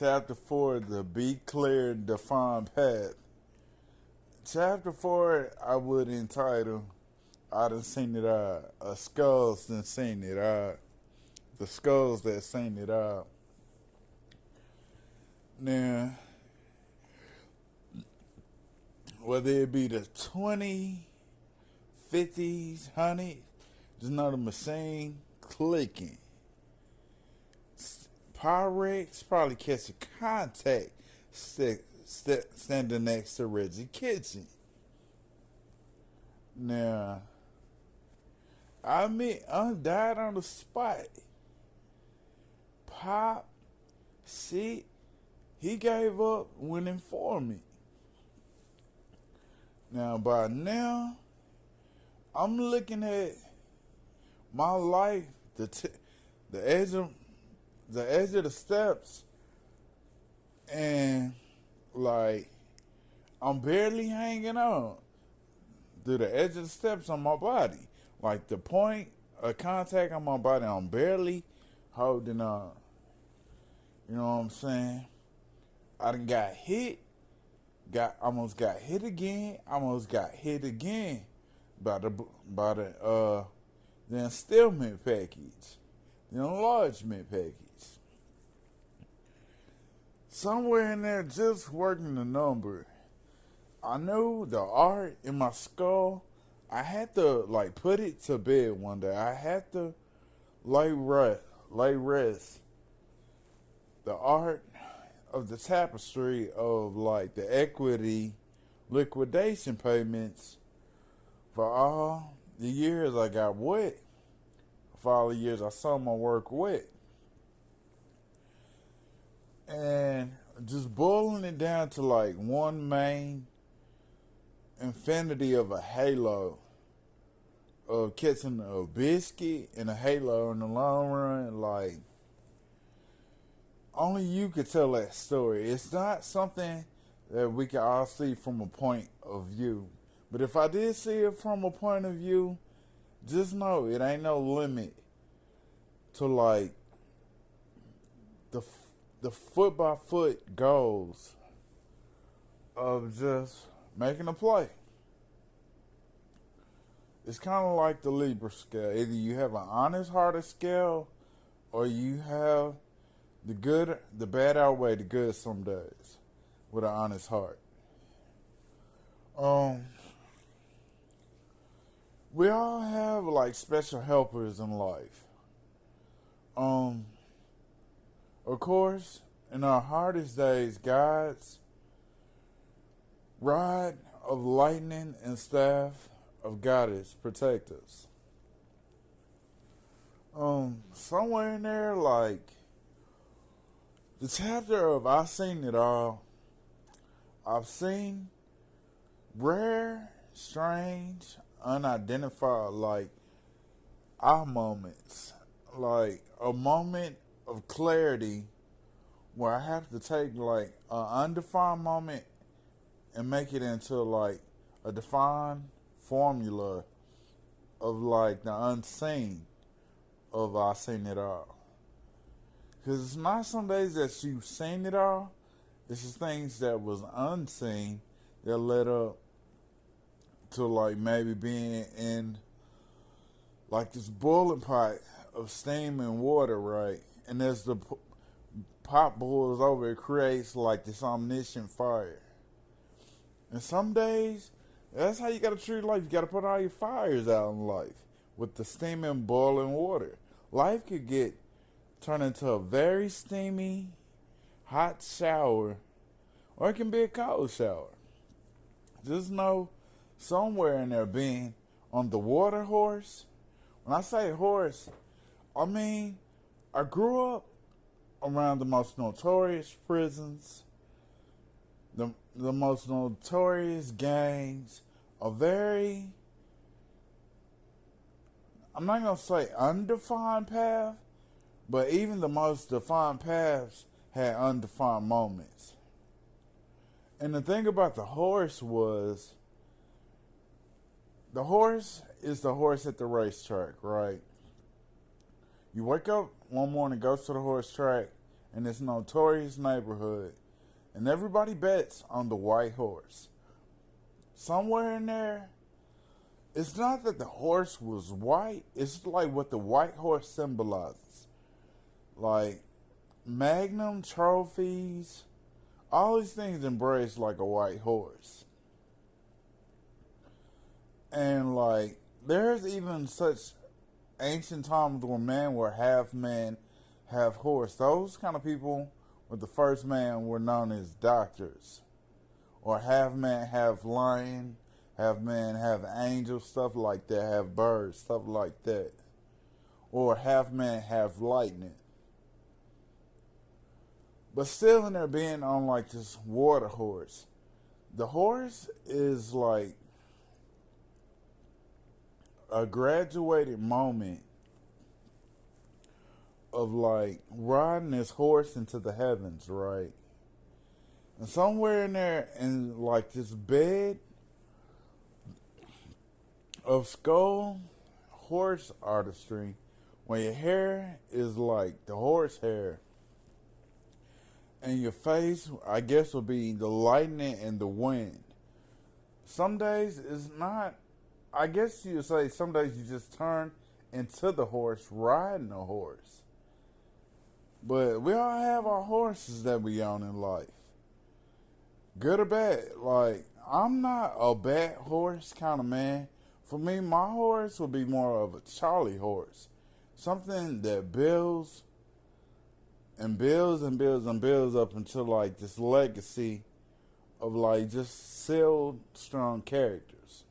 Chapter 4, the Be Clear, Defined Path. Chapter 4, I would entitle, I done seen it out. Skulls done seen it out. The skulls that seen it out. Now, whether it be the 20, 50s, 100s, just know the machine clicking. Pyrex probably catch a contact standing next to Reggie Kitchen. Now, I admit, I died on the spot. Pop, shit, he gave up when informed me. Now, by now, I'm looking at my life, the edge of the steps, and like I'm barely hanging on through the edge of the steps on my body. Like the point of contact on my body, I'm barely holding on. You know what I'm saying? I done got hit, almost got hit again, by the installment package, the enlargement package. Somewhere in there, just working the number, I knew the art in my skull. I had to put it to bed one day. I had to lay rest the art of the tapestry of the equity liquidation payments for all the years I got wet, for all the years I saw my work wet. And just boiling it down to one main infinity of a halo of catching a biscuit and a halo in the long run. Only you could tell that story. It's not something that we can all see from a point of view. But if I did see it from a point of view, just know it ain't no limit to the foot by foot goals of just making a play. It's kind of like the Libra scale. Either you have an honest hearted scale, or you have the bad outweigh the good some days with an honest heart. We all have special helpers in life. Of course, in our hardest days, God's rod of lightning and staff of goddess protect us. Somewhere in there, the chapter of I seen it all. I've seen rare, strange, unidentified aha moments, a moment of clarity where I have to take an undefined moment and make it into a defined formula of the unseen of I seen it all. Because it's not some days that you've seen it all, it's just things that was unseen that led up to maybe being in this boiling pot of steam and water, right? And as the pot boils over, it creates this omniscient fire. And some days, that's how you gotta treat life. You gotta put all your fires out in life with the steaming, boiling water. Life could turn into a very steamy, hot shower, or it can be a cold shower. Just know somewhere in there being on the water horse. When I say horse, I mean I grew up around the most notorious prisons, the most notorious gangs, I'm not going to say undefined path, but even the most defined paths had undefined moments. And the thing about the horse was, the horse is the horse at the racetrack, right? You wake up one morning, go to the horse track, in this notorious neighborhood, and everybody bets on the white horse. Somewhere in there, it's not that the horse was white, it's like what the white horse symbolizes. Like magnum trophies, all these things embrace like a white horse. And like there's even such ancient times where men were half man, half horse. Those kind of people with the first man were known as doctors. Or half man, half lion, half man, half angel, stuff like that, half bird, stuff like that. Or half man, half lightning. But still in there being on like this water horse. The horse is like a graduated moment of like riding this horse into the heavens, right? And somewhere in there, in like this bed of skull horse artistry, when your hair is like the horse hair, and your face, I guess, will be the lightning and the wind. Some days it's not. I guess you would say some days you just turn into the horse, riding a horse. But we all have our horses that we own in life. Good or bad. Like, I'm not a bad horse kind of man. For me, my horse would be more of a Charlie horse. Something that builds and builds and builds and builds up until like this legacy of like just sealed strong characters.